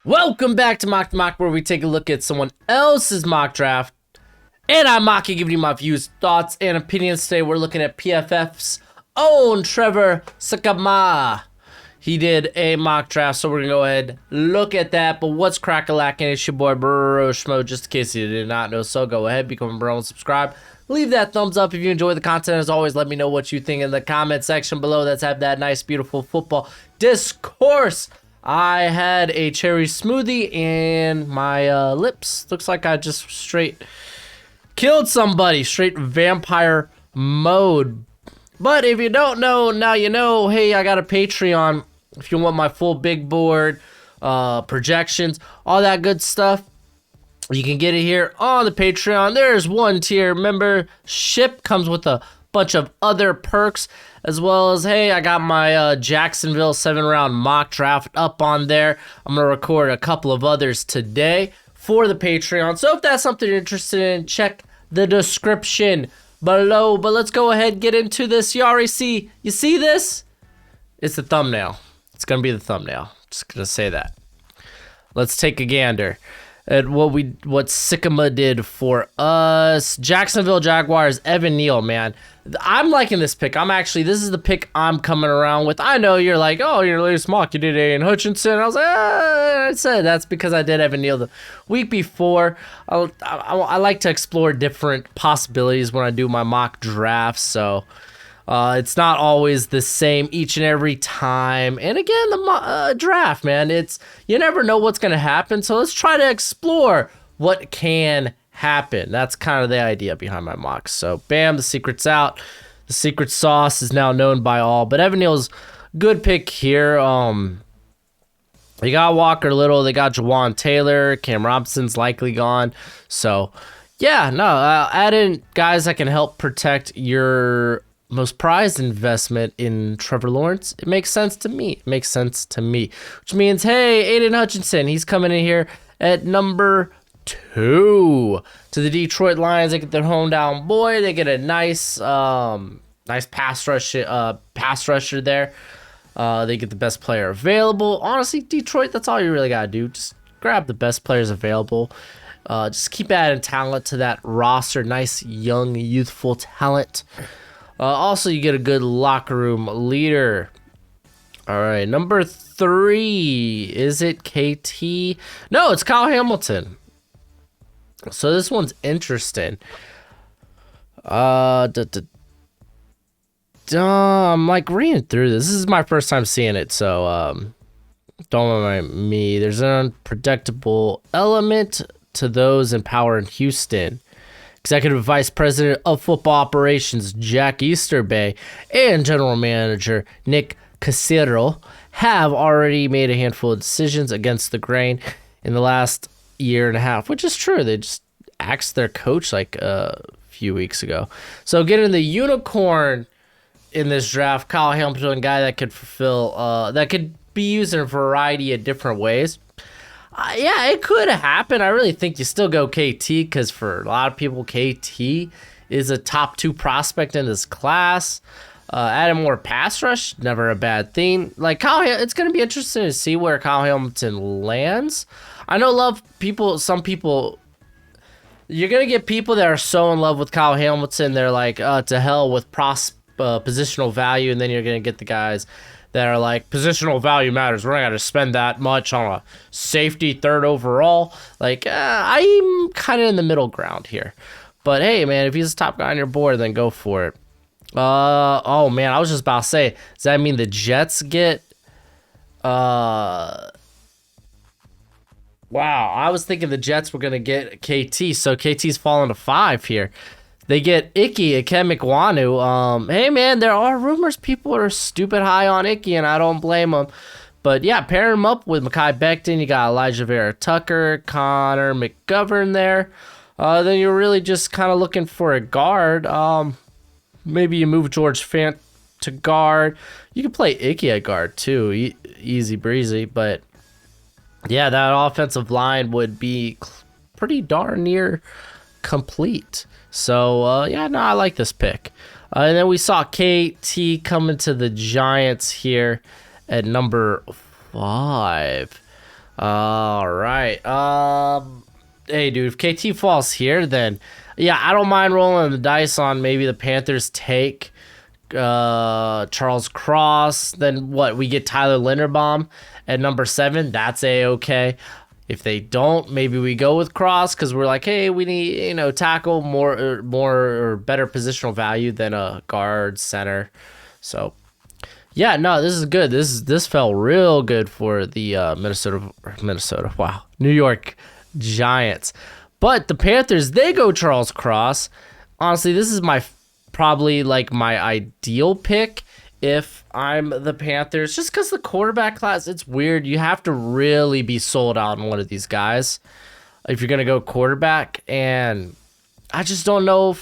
Welcome back to Mock, where we take a look at someone else's mock draft. And I'm mocking, giving you my views, thoughts, and opinions. Today we're looking at PFF's own Trevor Sakama. He did a mock draft, so we're going to go ahead and look at that. But what's crack-a-lackin'? It's your boy Broshmo, just in case you did not know. So go ahead, become a bro and subscribe. Leave that thumbs up if you enjoy the content. As always, let me know what you think in the comment section below. Let's have that nice, beautiful football discourse. I had a cherry smoothie and my lips. Looks like I just straight killed somebody. Straight vampire mode. But if you don't know, now you know. Hey, I got a Patreon. If you want my full big board, projections, all that good stuff, you can get it here on the Patreon. There's one tier membership. Comes with a bunch of other perks, as well as, hey, I got my Jacksonville 7-round mock draft up on there. I'm going to record a couple of others today for the Patreon. So if that's something you're interested in, check the description below. But let's go ahead and get into this. You see this? It's the thumbnail. It's going to be the thumbnail. Just going to say that. Let's take a gander at what Sakama did for us. Jacksonville Jaguars, Evan Neal, man. I'm liking this pick. This is the pick I'm coming around with. I know you're like, oh, your latest mock, you did Aiden Hutchinson. I was like, I said that's because I did Evan Neal the week before. I like to explore different possibilities when I do my mock drafts, so it's not always the same each and every time. And again, the draft, man, you never know what's going to happen. So let's try to explore what can happen. That's kind of the idea behind my mocks. So bam, the secret's out. The secret sauce is now known by all. But Evan Neal's good pick here. They got Walker Little. They got Jawan Taylor. Cam Robinson's likely gone. So yeah, no, add in guys that can help protect your most prized investment in Trevor Lawrence. It makes sense to me. Which means, hey, Aiden Hutchinson, he's coming in here at number 2 to the Detroit Lions. They get their hometown boy. They get a nice pass rusher there. They get the best player available. Honestly, Detroit, that's all you really gotta do. Just grab the best players available. Just keep adding talent to that roster. Nice, young, youthful talent. Also, you get a good locker room leader. All right, number 3. Is it KT? No, it's Kyle Hamilton. So this one's interesting. I'm like reading through this. This is my first time seeing it, so don't mind me. There's an unpredictable element to those in power in Houston. Executive Vice President of Football Operations Jack Easterbay and General Manager Nick Cassero have already made a handful of decisions against the grain in the last year and a half, which is true. They just axed their coach like a few weeks ago. So getting the unicorn in this draft, Kyle Hamilton, a guy that could that could be used in a variety of different ways. Yeah, it could happen. I really think you still go KT because for a lot of people, KT is a top 2 prospect in this class. Adding more pass rush, never a bad thing. Like it's going to be interesting to see where Kyle Hamilton lands. I know some people, you're going to get people that are so in love with Kyle Hamilton, they're like, to hell with positional value, and then you're going to get the guys that are like, positional value matters. We're not going to spend that much on a safety 3rd overall. Like, I'm kind of in the middle ground here. But hey, man, if he's the top guy on your board, then go for it. Oh, man, I was just about to say, does that mean the Jets get... Wow, I was thinking the Jets were going to get KT, so KT's falling to 5 here. They get Icky, Ekemikwanu. Hey, man, there are rumors people are stupid high on Icky, and I don't blame them. But, yeah, pair him up with Mekhi Becton. You got Elijah Vera Tucker, Connor McGovern there. Then you're really just kind of looking for a guard. Maybe you move George Fant to guard. You can play Icky at guard, too. Easy breezy. But, yeah, that offensive line would be pretty darn near complete. So, yeah, no, I like this pick. And then we saw KT coming to the Giants here at number 5. All right. Hey, dude, if KT falls here, then yeah, I don't mind rolling the dice on maybe the Panthers take Charles Cross. Then what? We get Tyler Linderbaum at number 7. That's a-okay. If they don't, maybe we go with Cross because we're like, hey, we need tackle more or better positional value than a guard center. So yeah, no, this is good. This felt real good for the Minnesota. Wow, New York Giants. But the Panthers, they go Charles Cross. Honestly, this is probably like my ideal pick if I'm the Panthers, just because the quarterback class, it's weird. You have to really be sold out on one of these guys if you're gonna go quarterback, and I just don't know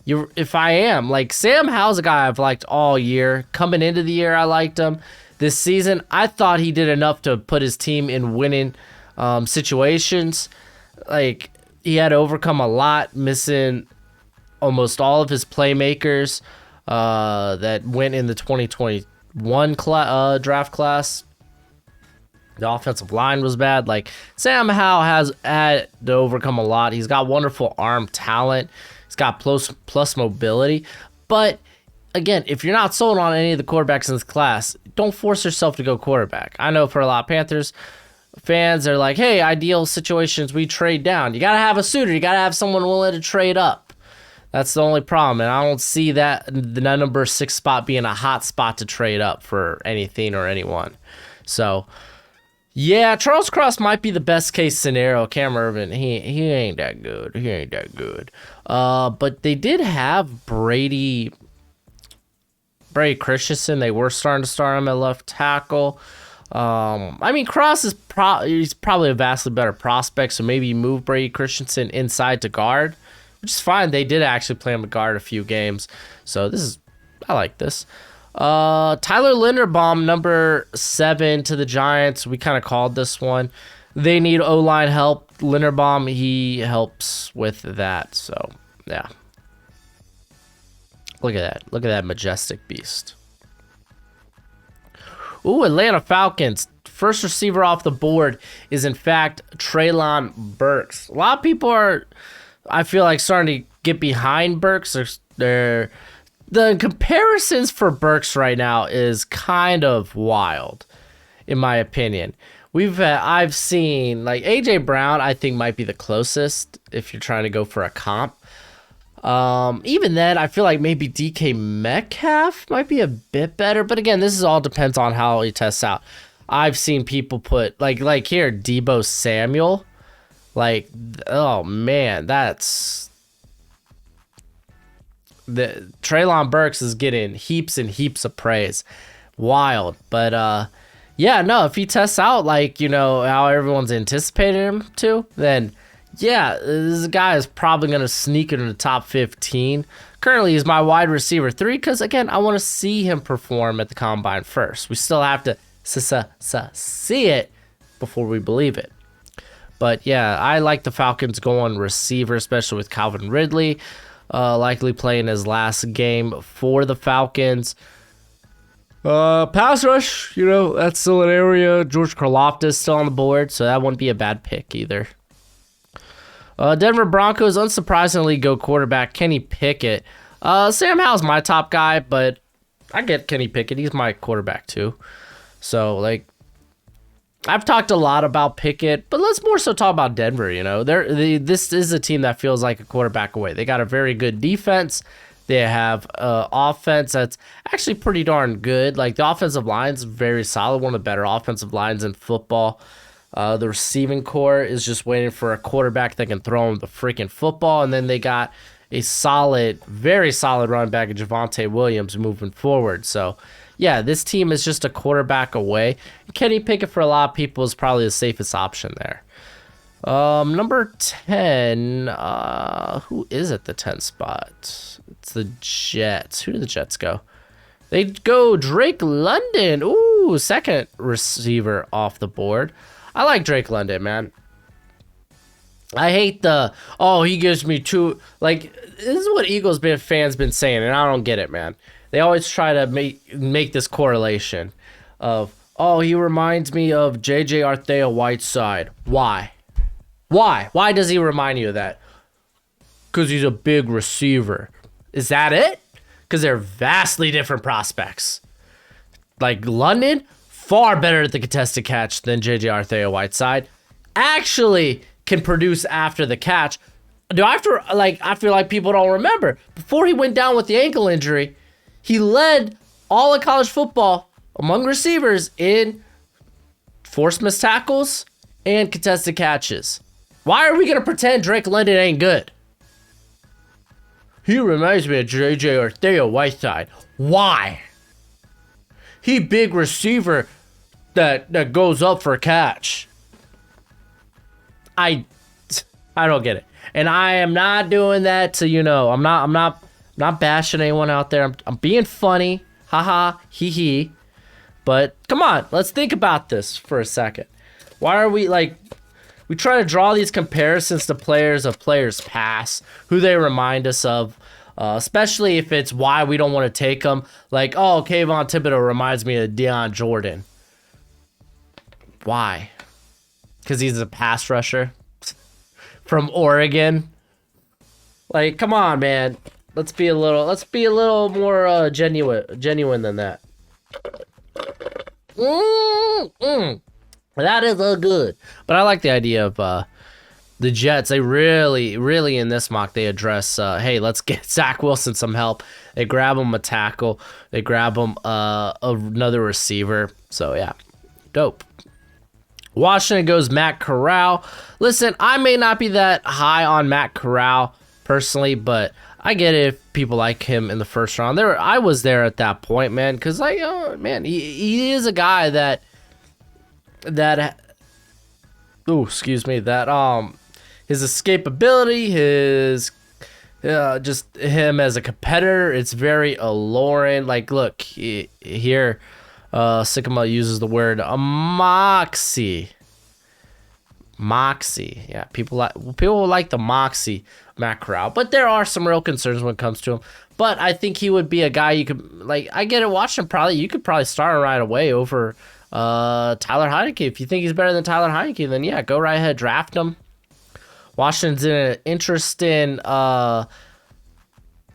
if I am. Like, Sam Howell's a guy I've liked all year. Coming into the year, I liked him. This season, I thought he did enough to put his team in winning situations. Like, he had to overcome a lot, missing almost all of his playmakers that went in the 2021 draft class. The offensive line was bad. Like, Sam Howell has had to overcome a lot. He's got wonderful arm talent. He's got plus mobility. But again, if you're not sold on any of the quarterbacks in this class, don't force yourself to go quarterback. I know for a lot of Panthers fans, they're like, hey, ideal situations, we trade down. You got to have a suitor. You got to have someone willing to trade up. That's the only problem, and I don't see the number 6 spot being a hot spot to trade up for anything or anyone. So, yeah, Charles Cross might be the best case scenario. Cam Irvin, he ain't that good. He ain't that good. But they did have Brady Christensen. They were starting to start him at left tackle. I mean, Cross is he's probably a vastly better prospect, so maybe you move Brady Christensen inside to guard, which is fine. They did actually play him at guard a few games, so I like this. Tyler Linderbaum, number 7 to the Giants. We kind of called this one. They need O-line help. Linderbaum, he helps with that. So, yeah. Look at that. Look at that majestic beast. Ooh, Atlanta Falcons. First receiver off the board is, in fact, Treylon Burks. A lot of people are, I feel like, starting to get behind Burks. The comparisons for Burks right now is kind of wild, in my opinion. I've seen, like, A.J. Brown, I think, might be the closest if you're trying to go for a comp. Even then, I feel like maybe DK Metcalf might be a bit better. But again, this all depends on how he tests out. I've seen people put, like here, Deebo Samuel. Like, oh, man, that's... The Treylon Burks is getting heaps and heaps of praise. Wild. But, yeah, no, if he tests out like, how everyone's anticipating him to, then... yeah, this guy is probably going to sneak into the top 15. Currently, he's my wide receiver 3 because, again, I want to see him perform at the Combine first. We still have to see it before we believe it. But, yeah, I like the Falcons going receiver, especially with Calvin Ridley likely playing his last game for the Falcons. Pass rush, that's still an area. George Karlaftis still on the board, so that wouldn't be a bad pick either. Denver Broncos, unsurprisingly, go quarterback Kenny Pickett. Sam Howell's my top guy, but I get Kenny Pickett. He's my quarterback too. So, I've talked a lot about Pickett, but let's more so talk about Denver. This is a team that feels like a quarterback away. They got a very good defense. They have offense that's actually pretty darn good. Like, the offensive line's very solid, one of the better offensive lines in football. The receiving core is just waiting for a quarterback that can throw them the freaking football. And then they got a very solid running back in Javonte Williams moving forward. So, yeah, this team is just a quarterback away. Kenny Pickett, for a lot of people, is probably the safest option there. Number 10, who is at the 10 spot? It's the Jets. Who do the Jets go? They go Drake London. Ooh, second receiver off the board. I like Drake London, man. I hate he gives me two. Like, this is what Eagles fans been saying, and I don't get it, man. They always try to make this correlation of, Oh, he reminds me of J.J. Arthea-Whiteside. Why? Why? Why does he remind you of that? Because he's a big receiver. Is that it? Because they're vastly different prospects. Like London, far better at the contested catch than J.J. Arthea-Whiteside. Actually can produce after the catch. I feel like people don't remember. Before he went down with the ankle injury, he led all of college football among receivers in forced missed tackles and contested catches. Why are we going to pretend Drake London ain't good? He reminds me of J.J. Arthea-Whiteside. Why? He big receiver that goes up for a catch. I don't get it. And I am not doing that to, I'm not bashing anyone out there. I'm being funny. Haha, hee hee. But come on, let's think about this for a second. Why are we we try to draw these comparisons to players of players past, who they remind us of, especially if it's why we don't want to take them. Like, oh, Kayvon Thibodeau reminds me of Deion Jordan. Why? Because he's a pass rusher from Oregon. Like, come on, man. Let's be a little more genuine than that. That is good. But I like the idea of the Jets. They really in this mock they address, hey, let's get Zach Wilson some help. They grab him a tackle. They grab him another receiver. So yeah, dope. Washington goes Matt Corral. Listen, I may not be that high on Matt Corral personally, but I get it if people like him in the first round. I was there at that point, man, because he is a guy that his escapability, his just him as a competitor, it's very alluring. Like, look here. Sycamore uses the word moxie. Yeah, people like the moxie Matt Corral, but there are some real concerns when it comes to him. But I think he would be a guy you could I get it. Watching you could probably start him right away over Tyler Heineke. If you think he's better than Tyler Heineke, then yeah, go right ahead, draft him. Washington's in an interesting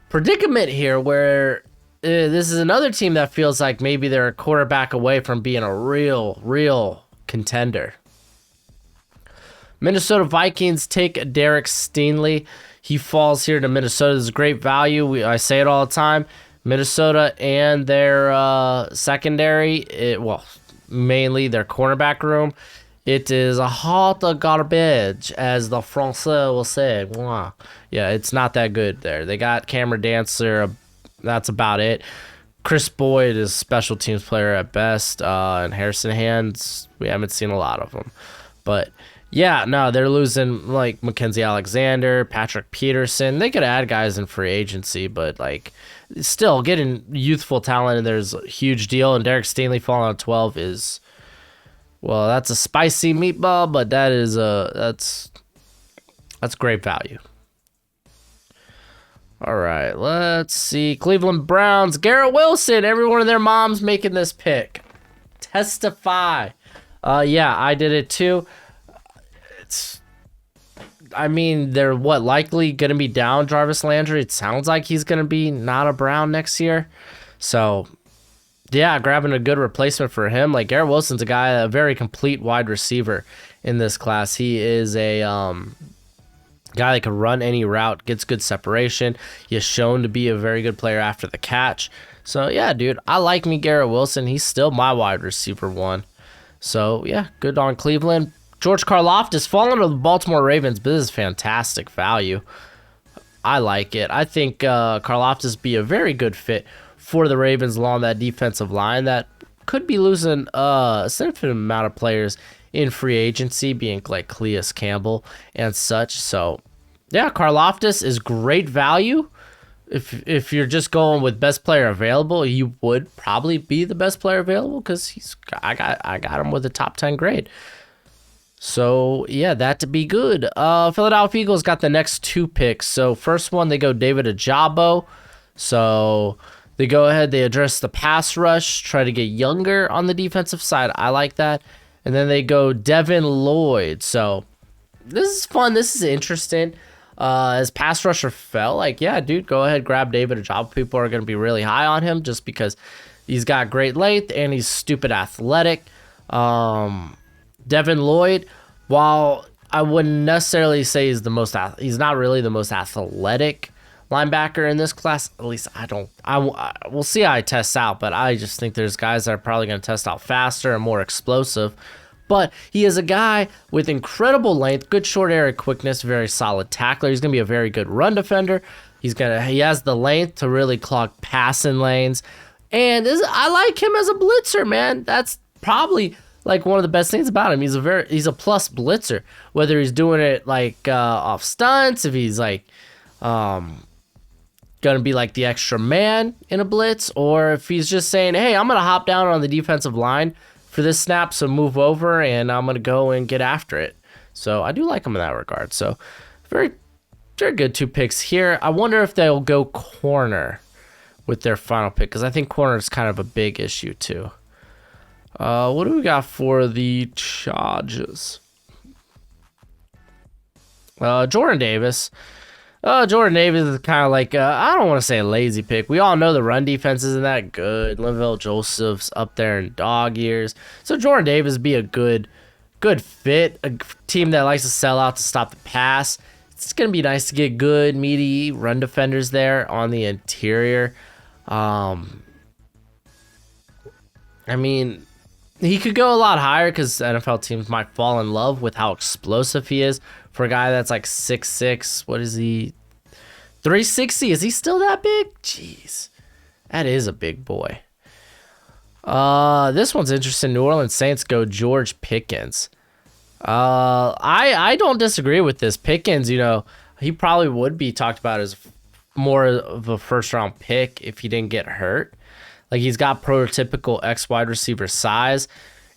predicament here where. This is another team that feels like maybe they're a quarterback away from being a real contender. Minnesota Vikings take Derek Stingley. He falls here to Minnesota. This is great value. I say it all the time. Minnesota and their secondary, mainly their cornerback room, it is a hot garbage, as the Français will say. Mwah. Yeah, it's not that good there. They got Cameron Dancer. That's about it. Chris Boyd is a special teams player at best, and Harrison Hands, we haven't seen a lot of them. But yeah, no, they're losing like Mackenzie Alexander, Patrick Peterson. They could add guys in free agency, but still getting youthful talent, and there's a huge deal. And Derek Stingley falling on 12 is, that's a spicy meatball, but that's great value. All right, let's see. Cleveland Browns, Garrett Wilson. Every one of their moms making this pick. Testify. Yeah, I did it too. They're likely going to be down Jarvis Landry. It sounds like he's going to be not a Brown next year. So, yeah, grabbing a good replacement for him. Like, Garrett Wilson's a very complete wide receiver in this class. He is a guy that can run any route, gets good separation. He is shown to be a very good player after the catch. So, yeah, dude, I like me Garrett Wilson. He's still my wide receiver one. So, yeah, good on Cleveland. George Karlaftis falling to the Baltimore Ravens, but this is fantastic value. I like it. I think Karlaftis be a very good fit for the Ravens along that defensive line that could be losing a significant amount of players in free agency, being like Calais Campbell and such. So, yeah, Karlaftis is great value. If you're just going with best player available, you would probably be the best player available because I got him with a top 10 grade. So, yeah, that to be good. Philadelphia Eagles got the next two picks. So, first one, they go David Ajabo. So, They go ahead, they address the pass rush, try to get younger on the defensive side. I like that. And then they go Devin Lloyd. So this is fun. This is interesting. As pass rusher fell, like, yeah, dude, go ahead, grab David Ojabo. People are going to be really high on him just because he's got great length and he's stupid athletic. Devin Lloyd, while I wouldn't necessarily say he's not really the most athletic linebacker in this class. At least we'll see how he tests out, but I just think there's guys that are probably going to test out faster and more explosive. But he is a guy with incredible length, good short area quickness, very solid tackler. He's going to be a very good run defender. He has the length to really clog passing lanes. And I like him as a blitzer, man. That's probably like one of the best things about him. He's a plus blitzer. Whether he's doing it like off stunts, if he's like gonna be like the extra man in a blitz, or if he's just saying, hey, I'm gonna hop down on the defensive line for this snap, so move over and I'm gonna go and get after it. So I do like him in that regard. So very, very good 2 picks here. I wonder if they'll go corner with their final pick, because I think corner is kind of a big issue too. What do we got for the Chargers? Jordan Davis. Jordan Davis is kind of like, I don't want to say a lazy pick. We all know the run defense isn't that good. Linval Joseph's up there in dog years. So Jordan Davis would be a good fit. A team that likes to sell out to stop the pass. It's going to be nice to get good, meaty run defenders there on the interior. I mean, he could go a lot higher because NFL teams might fall in love with how explosive he is. For a guy that's like 6'6", what is he? 360? Is he still that big? Jeez, that is a big boy. This one's interesting. New Orleans Saints go George Pickens. I don't disagree with this. Pickens, he probably would be talked about as more of a first round pick if he didn't get hurt. Like, he's got prototypical wide receiver size.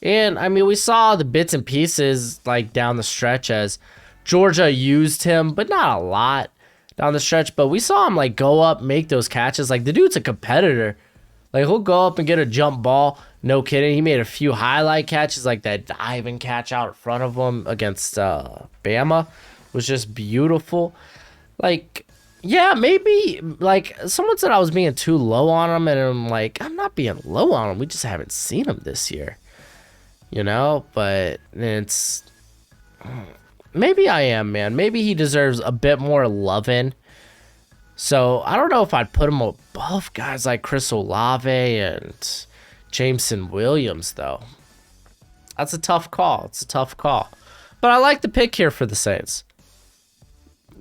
And I mean, we saw the bits and pieces like down the stretch as Georgia used him, but not a lot down the stretch. But we saw him like go up, make those catches. Like, the dude's a competitor. Like, he'll go up and get a jump ball. No kidding. He made a few highlight catches, like that diving catch out in front of him against Bama was just beautiful. Like, yeah, maybe, like, someone said I was being too low on him, and I'm like, I'm not being low on him. We just haven't seen him this year, but it's, maybe I am, man. Maybe he deserves a bit more loving. So I don't know if I'd put him above guys like Chris Olave and Jameson Williams, though. That's a tough call. But I like the pick here for the Saints.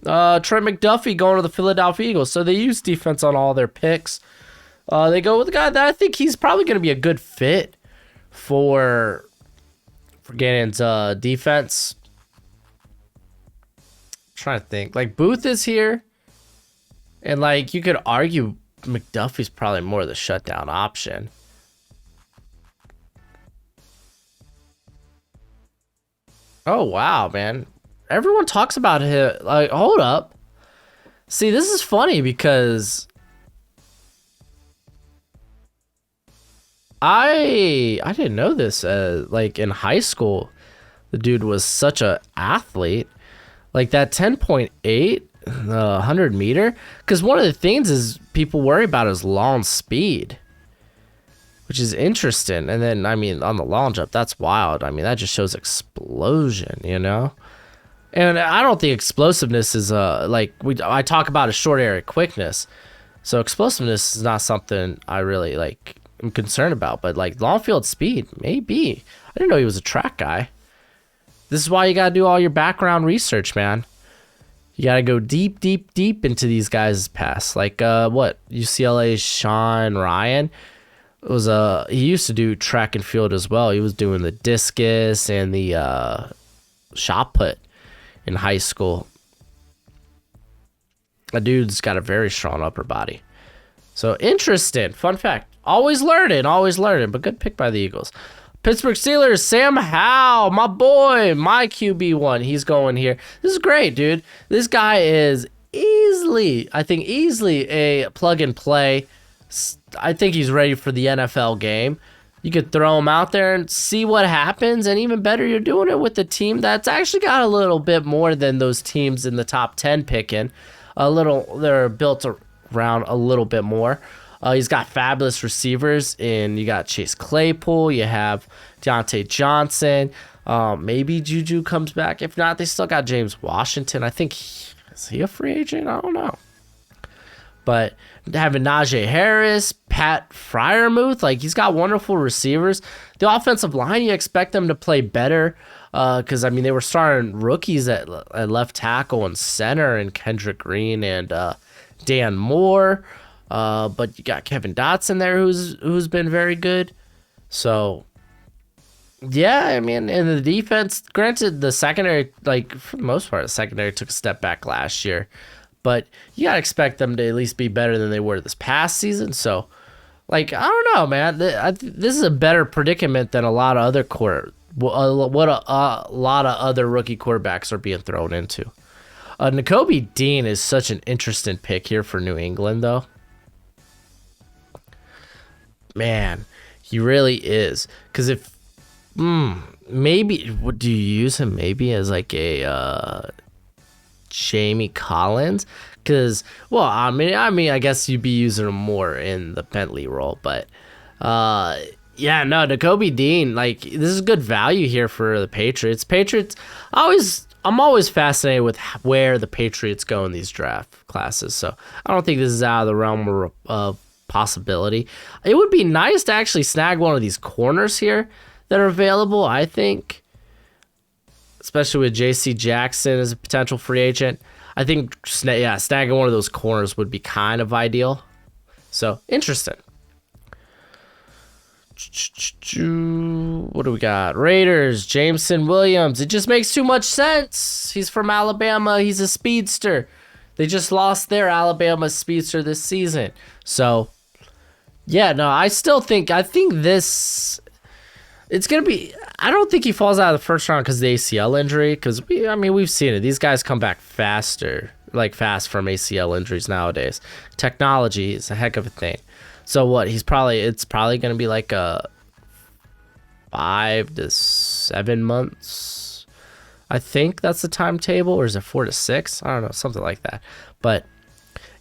Trent McDuffie going to the Philadelphia Eagles. So they use defense on all their picks. They go with a guy that I think he's probably going to be a good fit for Gannon's defense. I'm trying to think. Like, Booth is here. And, like, you could argue McDuffie's probably more the shutdown option. Oh, wow, man. Everyone talks about him. Like, hold up. See, this is funny because I didn't know this. Like, in high school, the dude was such a athlete. Like, that 10.8, 100 meter. Because one of the things is people worry about is long speed, which is interesting. And then, I mean, on the long jump, that's wild. I mean, that just shows explosion, And I don't think explosiveness is I talk about a short area quickness. So explosiveness is not something I really am concerned about, but like long field speed, maybe. I didn't know he was a track guy. This is why you got to do all your background research, man. You got to go deep, deep, deep into these guys' past. Like UCLA's Sean Ryan he used to do track and field as well. He was doing the discus and the shot put in high school. A dude's got a very strong upper body. So interesting. Fun fact. Always learning. But good pick by the Eagles. Pittsburgh Steelers, Sam Howell, my boy, my QB1. He's going here. This is great, dude. This guy is easily a plug and play I think he's ready for the NFL game. You could throw him out there and see what happens, and even better, you're doing it with a team that's actually got a little bit more than those teams in the top 10 picking. They're built around a little bit more. He's got fabulous receivers, and you got Chase Claypool, you have Deontay Johnson, maybe Juju comes back. If not, they still got James Washington. I think, is he a free agent? I don't know. But having Najee Harris, Pat Freiermuth, like he's got wonderful receivers. The offensive line, you expect them to play better because, I mean, they were starting rookies at left tackle and center and Kendrick Green and Dan Moore. But you got Kevin Dotson there who's been very good. So, yeah, I mean, and the defense, granted, the secondary, like for the most part, the secondary took a step back last year. But you got to expect them to at least be better than they were this past season. So, like, I don't know, man. This is a better predicament than a lot of other a lot of other rookie quarterbacks are being thrown into. Nakobe Dean is such an interesting pick here for New England, though. Man, he really is. Because if, maybe, do you use him maybe as like a Jamie Collins? Because, well, I mean, I guess you'd be using him more in the Bentley role, but yeah, no, Nakobe Dean, like, this is good value here for the Patriots. I'm always fascinated with where the Patriots go in these draft classes, so I don't think this is out of the realm of possibility. It would be nice to actually snag one of these corners here that are available, I think, especially with J.C. Jackson as a potential free agent. I think, snagging one of those corners would be kind of ideal. So, interesting. What do we got? Raiders, Jameson Williams. It just makes too much sense. He's from Alabama. He's a speedster. They just lost their Alabama speedster this season. So, yeah, no, I think this... It's going to be... I don't think he falls out of the first round because of the ACL injury. Because, we've seen it. These guys come back fast from ACL injuries nowadays. Technology is a heck of a thing. So what? It's probably going to be like a 5 to 7 months. I think that's the timetable. Or is it 4 to 6? I don't know. Something like that. But,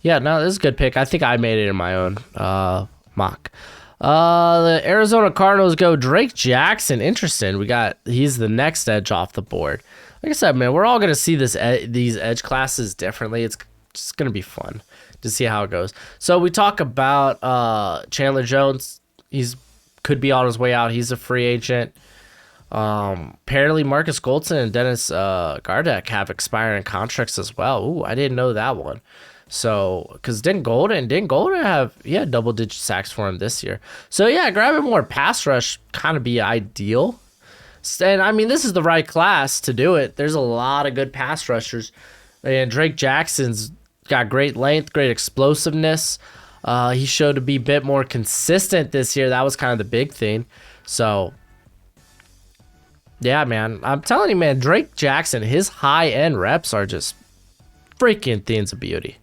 yeah, no, this is a good pick. I think I made it in my own mock. The Arizona Cardinals go Drake Jackson. Interesting. He's the next edge off the board. Like I said, man, we're all going to see these edge classes differently. It's just going to be fun to see how it goes. So we talk about Chandler Jones. Could be on his way out. He's a free agent. Apparently Marcus Goldston and Dennis Gardeck have expiring contracts as well. Ooh, I didn't know that one. So, because didn't Golden have, double-digit sacks for him this year. So, yeah, grabbing more pass rush kind of be ideal. And, this is the right class to do it. There's a lot of good pass rushers. And Drake Jackson's got great length, great explosiveness. He showed to be a bit more consistent this year. That was kind of the big thing. So, yeah, man. I'm telling you, man, Drake Jackson, his high-end reps are just freaking things of beauty.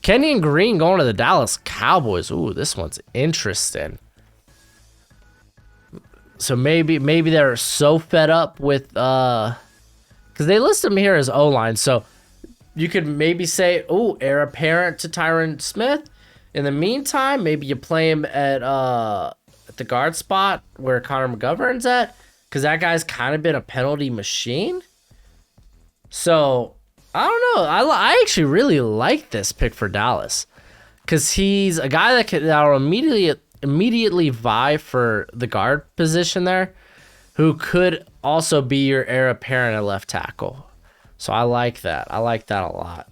Kenyon Green going to the Dallas Cowboys. Ooh, this one's interesting. So maybe they're so fed up with because they list him here as O-line. So you could maybe say, oh, heir apparent to Tyron Smith. In the meantime, maybe you play him at the guard spot where Connor McGovern's at, because that guy's kind of been a penalty machine. So I don't know. I actually really like this pick for Dallas because he's a guy that will immediately vie for the guard position there, who could also be your heir apparent at left tackle. So I like that. I like that a lot.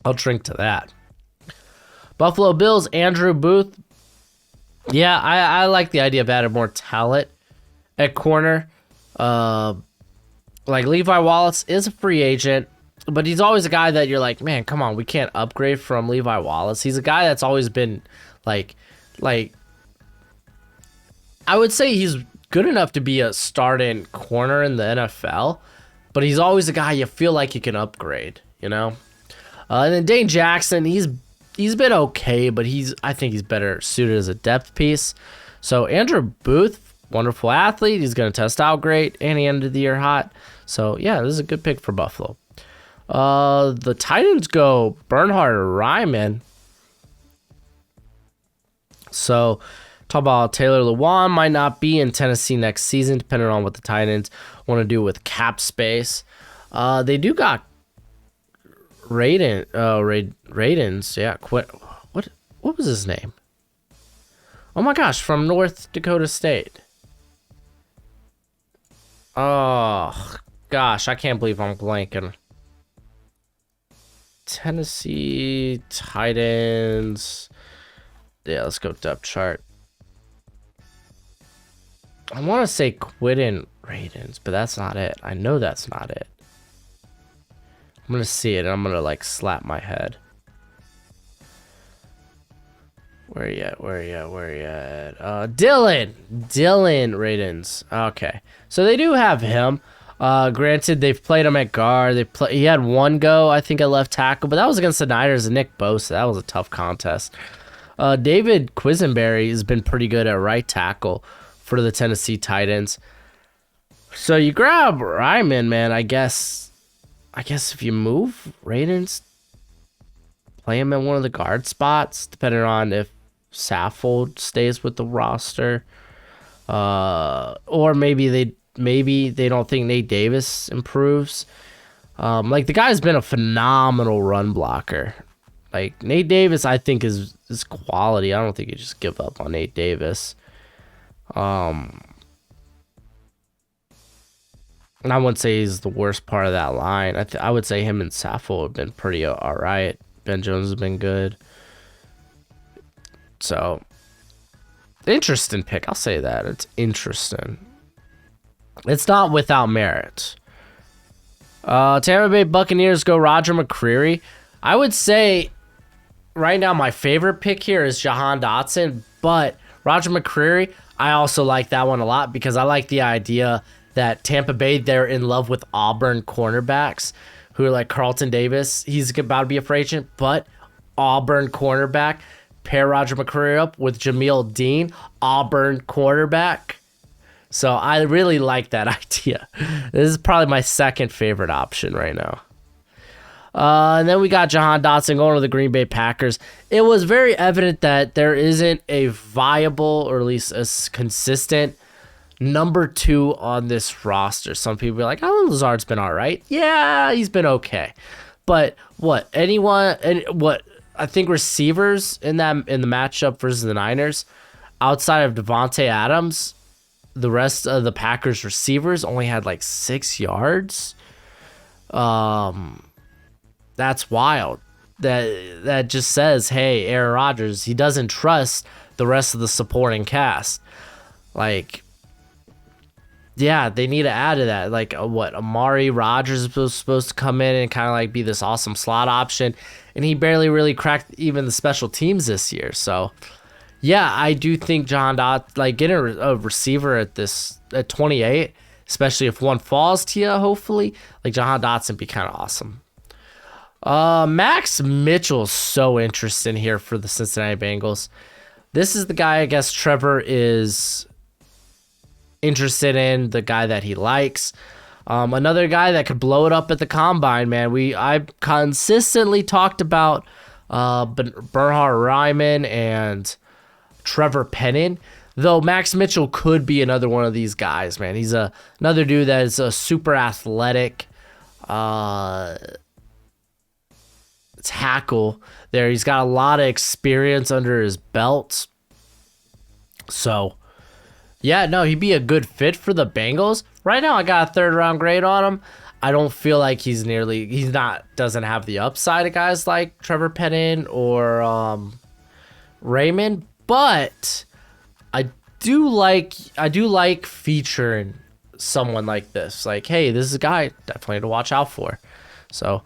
I'll drink to that. Buffalo Bills, Andrew Booth. Yeah, I like the idea of adding more talent at corner. Like Levi Wallace is a free agent, but he's always a guy that you're like, man, come on, we can't upgrade from Levi Wallace. He's a guy that's always been like I would say he's good enough to be a starting corner in the NFL, but he's always a guy you feel like you can upgrade, you know? And then Dane Jackson, he's he's been okay, but I think he's better suited as a depth piece. So Andrew Booth, wonderful athlete. He's going to test out great, and he ended the year hot. So yeah, this is a good pick for Buffalo. The Titans go Bernhard Ryman. So talk about Taylor Lewan might not be in Tennessee next season, depending on what the Titans want to do with cap space. They do got Radens. Yeah, what was his name? Oh my gosh, from North Dakota State. Oh gosh, I can't believe I'm blanking. Tennessee Titans. Yeah, let's go depth chart. I want to say Quidden Radens, but that's not it. I know that's not it. I'm going to see it, and I'm going to, like, slap my head. Where you at? Dylan Radens. Okay. So they do have him. Granted, they've played him at guard. He had one go, I think, at left tackle, but that was against the Niners and Nick Bosa. That was a tough contest. David Quisenberry has been pretty good at right tackle for the Tennessee Titans. So you grab Ryman, man. I guess if you move Radens, play him in one of the guard spots, depending on if Saffold stays with the roster, or maybe they don't think Nate Davis improves. Like, the guy's been a phenomenal run blocker. Like, Nate Davis, I think, is quality. I don't think you just give up on Nate Davis. And I wouldn't say he's the worst part of that line. I would say him and Saffold have been pretty all right. Ben Jones has been good. So, interesting pick. I'll say that. It's interesting. It's not without merit. Tampa Bay Buccaneers go Roger McCreary. I would say right now my favorite pick here is Jahan Dotson, but Roger McCreary, I also like that one a lot because I like the idea that Tampa Bay, they're in love with Auburn cornerbacks who are like Carlton Davis. He's about to be a free agent, but Auburn cornerback. Pair Roger McCreary up with Jameel Dean, Auburn quarterback. So I really like that idea. This is probably my second favorite option right now. And then we got Jahan Dotson going to the Green Bay Packers. It was very evident that there isn't a viable, or at least a consistent, number 2 on this roster. Some people are like, Alan Lazard's been all right. Yeah, he's been okay. But I think receivers in the matchup versus the Niners, outside of Devontae Adams, the rest of the Packers receivers only had like 6 yards. That's wild. That just says, hey, Aaron Rodgers, he doesn't trust the rest of the supporting cast. Like, yeah, they need to add to that. Like, Amari Rodgers is supposed to come in and kind of like be this awesome slot option, and he barely really cracked even the special teams this year. So, yeah, I do think John Dot, like, getting a receiver at 28, especially if one falls to you, hopefully, like Jahan Dotson would be kind of awesome. Max Mitchell's so interesting here for the Cincinnati Bengals. This is the guy I guess Trevor is interested in, the guy that he likes. Another guy that could blow it up at the combine, man. I've consistently talked about Bernhard Ryman and Trevor Penning, though Max Mitchell could be another one of these guys, man. He's another dude that is a super athletic tackle there. He's got a lot of experience under his belt. So, yeah, no, he'd be a good fit for the Bengals. Right now, I got a 3rd round grade on him. I don't feel like doesn't have the upside of guys like Trevor Penning or Raymond, but I do like featuring someone like this. Like, hey, this is a guy definitely to watch out for. So,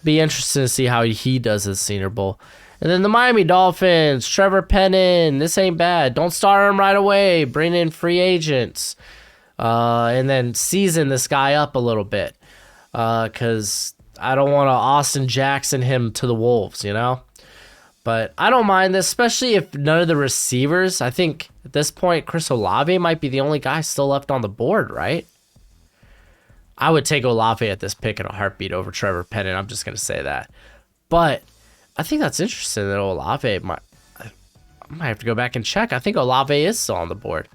be interested to see how he does his Senior Bowl. And then the Miami Dolphins, Trevor Penning, this ain't bad. Don't start him right away. Bring in free agents. And then season this guy up a little bit. Because I don't want to Austin Jackson him to the Wolves, you know? But I don't mind this, especially if none of the receivers, I think at this point, Chris Olave might be the only guy still left on the board, right? I would take Olave at this pick in a heartbeat over Trevor Penning. I'm just going to say that. But I think that's interesting that Olave might, I might have to go back and check. I think Olave is still on the board.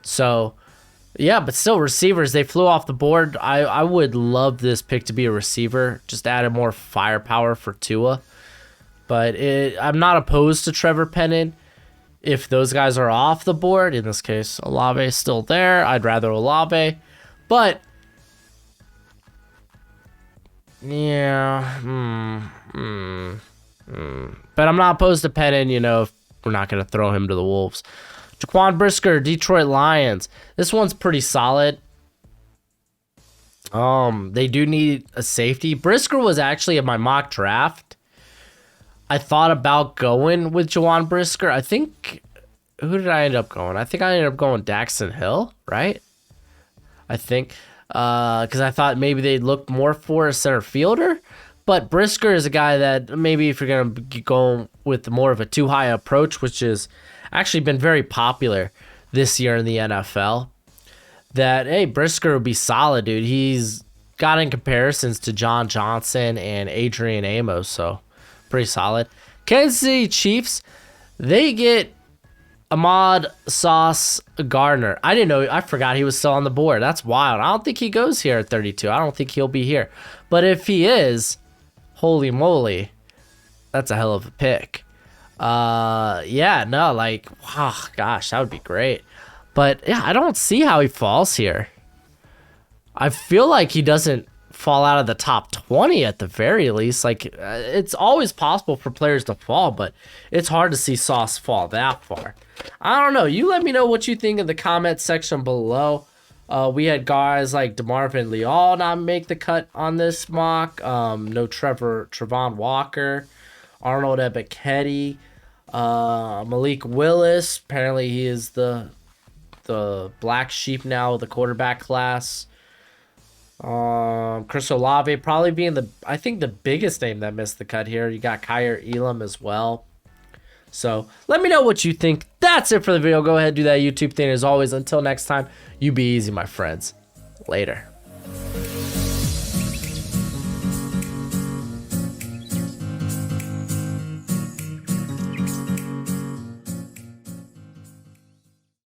So, yeah, but still receivers, they flew off the board. I would love this pick to be a receiver. Just added more firepower for Tua. But I'm not opposed to Trevor Penning. If those guys are off the board, in this case, Olave is still there. I'd rather Olave. But, yeah. But I'm not opposed to Penning, you know, if we're not going to throw him to the Wolves. Jaquan Brisker, Detroit Lions. This one's pretty solid. They do need a safety. Brisker was actually in my mock draft. I thought about going with Jaquan Brisker. I think, who did I end up going? I think I ended up going Daxton Hill, right? I think, because I thought maybe they'd look more for a center fielder. But Brisker is a guy that maybe if you're going to go with more of a too high approach, which has actually been very popular this year in the NFL, that, hey, Brisker would be solid, dude. He's got in comparisons to John Johnson and Adrian Amos, so pretty solid. Kansas City Chiefs, they get Ahmad Sauce Gardner. I didn't know. I forgot he was still on the board. That's wild. I don't think he goes here at 32. I don't think he'll be here. But if he is, holy moly, that's a hell of a pick. Yeah, no, like, wow, gosh, that would be great. But yeah, I don't see how he falls here. I feel like he doesn't fall out of the top 20 at the very least. Like, it's always possible for players to fall, but it's hard to see Sauce fall that far. I don't know. You let me know what you think in the comment section below. We had guys like DeMarvin Leal not make the cut on this mock. No Trevon Walker, Arnold Ebiketie, Malik Willis. Apparently he is the black sheep now of the quarterback class. Chris Olave probably being I think the biggest name that missed the cut here. You got Kyer Elam as well. So let me know what you think. That's it for the video. Go ahead and do that YouTube thing as always. Until next time, you be easy, my friends. Later.